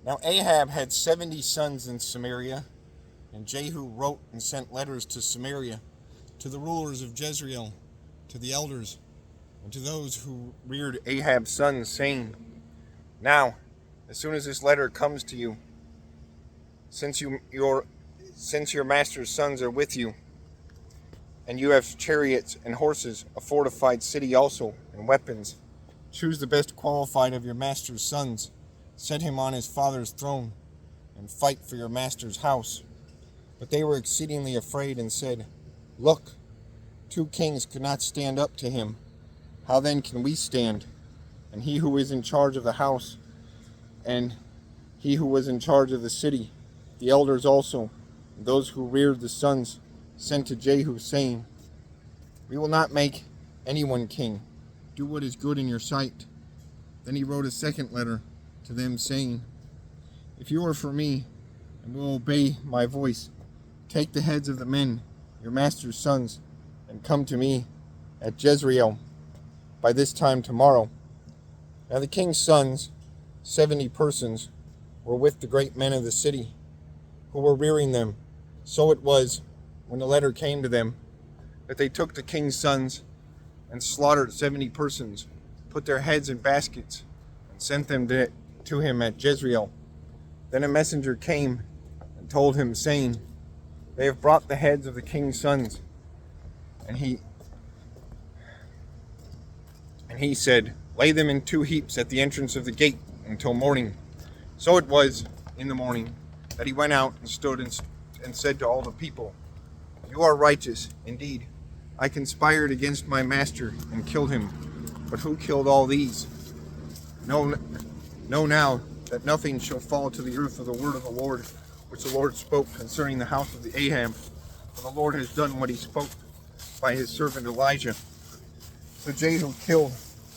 Now Ahab had 70 sons in Samaria, and Jehu wrote and sent letters to Samaria, to the rulers of Jezreel, to the elders, and to those who reared Ahab's sons, saying, Now, as soon as this letter comes to you, since your master's sons are with you, and you have chariots and horses, a fortified city also, and weapons, choose the best qualified of your master's sons, set him on his father's throne, and fight for your master's house. But they were exceedingly afraid and said, Look, 2 kings could not stand up to him. How then can we stand? And he who is in charge of the house, and he who was in charge of the city, the elders also, and those who reared the sons, sent to Jehu, saying, We will not make anyone king. Do what is good in your sight. Then he wrote a second letter to them, saying, If you are for me, and will obey my voice, take the heads of the men, your master's sons, and come to me at Jezreel by this time tomorrow. Now the king's sons, 70 persons, were with the great men of the city, who were rearing them. So it was, when the letter came to them, that they took the king's sons and slaughtered 70 persons, put their heads in baskets, and sent them to him at Jezreel. Then a messenger came and told him, saying, They have brought the heads of the king's sons. And he said, Lay them in 2 heaps at the entrance of the gate until morning. So it was in the morning that he went out and stood and said to all the people, You are righteous, indeed. I conspired against my master and killed him. But who killed all these? Know now that nothing shall fall to the earth of the word of the Lord, which the Lord spoke concerning the house of the Ahab. For the Lord has done what he spoke by his servant Elijah. So Jehu killed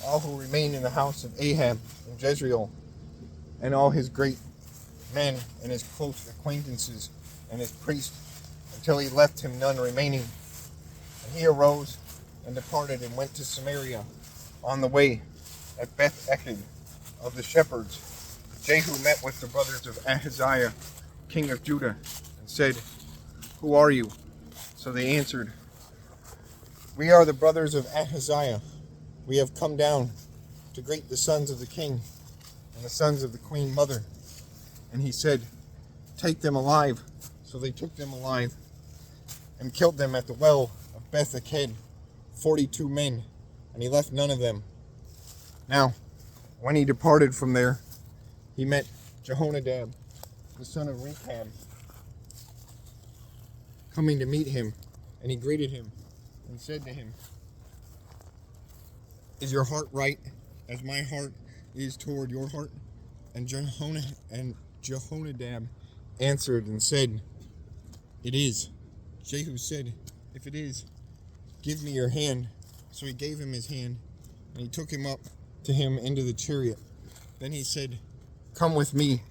all who remained in the house of Ahab in Jezreel, and all his great men and his close acquaintances and his priests, until he left him none remaining. And he arose and departed and went to Samaria. On the way, at Beth-eked of the shepherds, Jehu met with the brothers of Ahaziah, king of Judah, and said, Who are you? So they answered, We are the brothers of Ahaziah. We have come down to greet the sons of the king and the sons of the queen mother. And he said, Take them alive. So they took them alive and killed them at the well of Beth-eked, 42 men, and he left none of them. Now, when he departed from there, he met Jehonadab, the son of Rechab, coming to meet him, and he greeted him and said to him, Is your heart right as my heart is toward your heart? And Jehonadab answered and said, It is. Jehu said, If it is, give me your hand. So he gave him his hand, and he took him up to him into the chariot. Then he said, Come with me,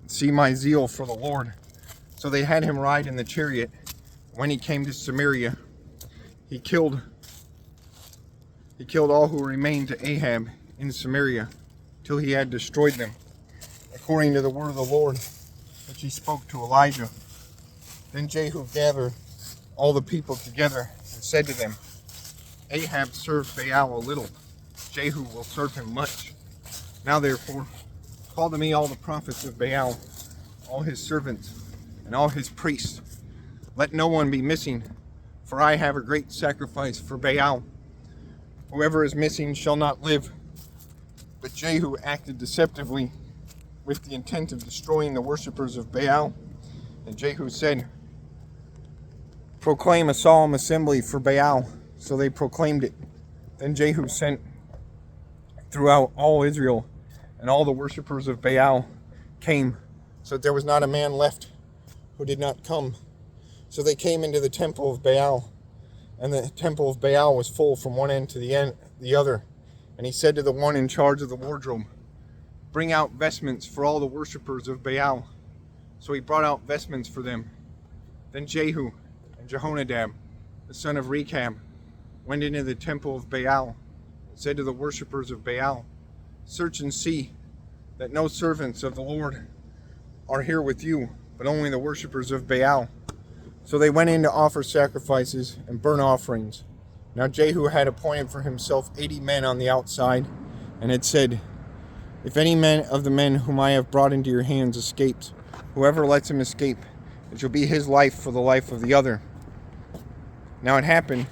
and see my zeal for the Lord. So they had him ride in the chariot. When he came to Samaria, he killed all who remained to Ahab in Samaria, till he had destroyed them, according to the word of the Lord, which he spoke to Elijah. Then Jehu gathered all the people together and said to them, Ahab served Baal a little, Jehu will serve him much. Now therefore, call to me all the prophets of Baal, all his servants, and all his priests. Let no one be missing, for I have a great sacrifice for Baal. Whoever is missing shall not live. But Jehu acted deceptively with the intent of destroying the worshippers of Baal. And Jehu said, Proclaim a solemn assembly for Baal. So they proclaimed it. Then Jehu sent throughout all Israel, and all the worshippers of Baal came, so that there was not a man left who did not come. So they came into the temple of Baal, and the temple of Baal was full from one end to the other. And he said to the one in charge of the wardrobe, Bring out vestments for all the worshippers of Baal. So he brought out vestments for them. Then Jehu and Jehonadab, the son of Rechab, went into the temple of Baal, and said to the worshippers of Baal, Search and see that no servants of the Lord are here with you, but only the worshippers of Baal." So they went in to offer sacrifices and burnt offerings. Now Jehu had appointed for himself 80 men on the outside, and had said, "If any man of the men whom I have brought into your hands escapes, whoever lets him escape, it shall be his life for the life of the other." Now it happened,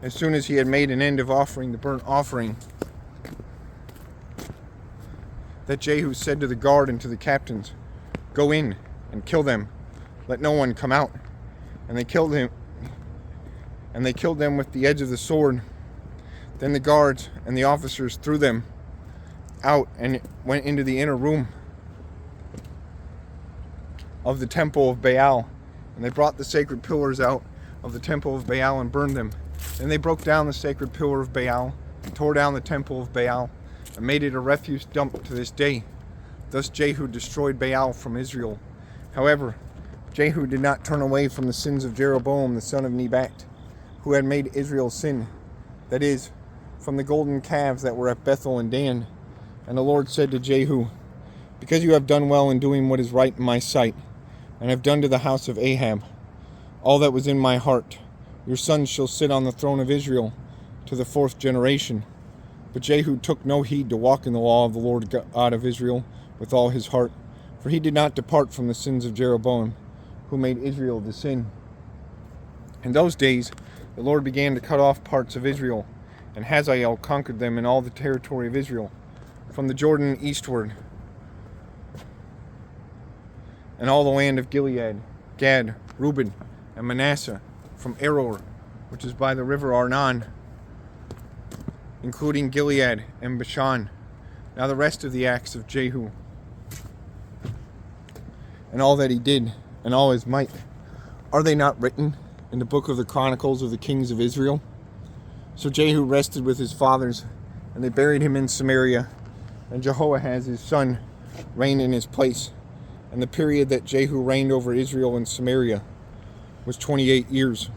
as soon as he had made an end of offering the burnt offering, that Jehu said to the guard and to the captains, "Go in and kill them. Let no one come out." And they killed him, and they killed them with the edge of the sword. Then the guards and the officers threw them out and went into the inner room of the temple of Baal. And they brought the sacred pillars out of the temple of Baal and burned them. Then they broke down the sacred pillar of Baal and tore down the temple of Baal and made it a refuse dump to this day. Thus Jehu destroyed Baal from Israel. However, Jehu did not turn away from the sins of Jeroboam the son of Nebat, who had made Israel sin, that is, from the golden calves that were at Bethel and Dan. And the Lord said to Jehu, "Because you have done well in doing what is right in my sight, and have done to the house of Ahab all that was in my heart, your sons shall sit on the throne of Israel to the 4th generation." But Jehu took no heed to walk in the law of the Lord God of Israel with all his heart, for he did not depart from the sins of Jeroboam, who made Israel to sin. In those days the Lord began to cut off parts of Israel, and Hazael conquered them in all the territory of Israel, from the Jordan eastward, and all the land of Gilead, Gad, Reuben, and Manasseh, from Aror, which is by the river Arnon, including Gilead and Bashan. Now the rest of the acts of Jehu, and all that he did, and all his might, are they not written in the book of the Chronicles of the kings of Israel? So Jehu rested with his fathers, and they buried him in Samaria, and Jehoahaz his son reigned in his place. And the period that Jehu reigned over Israel in Samaria was 28 years.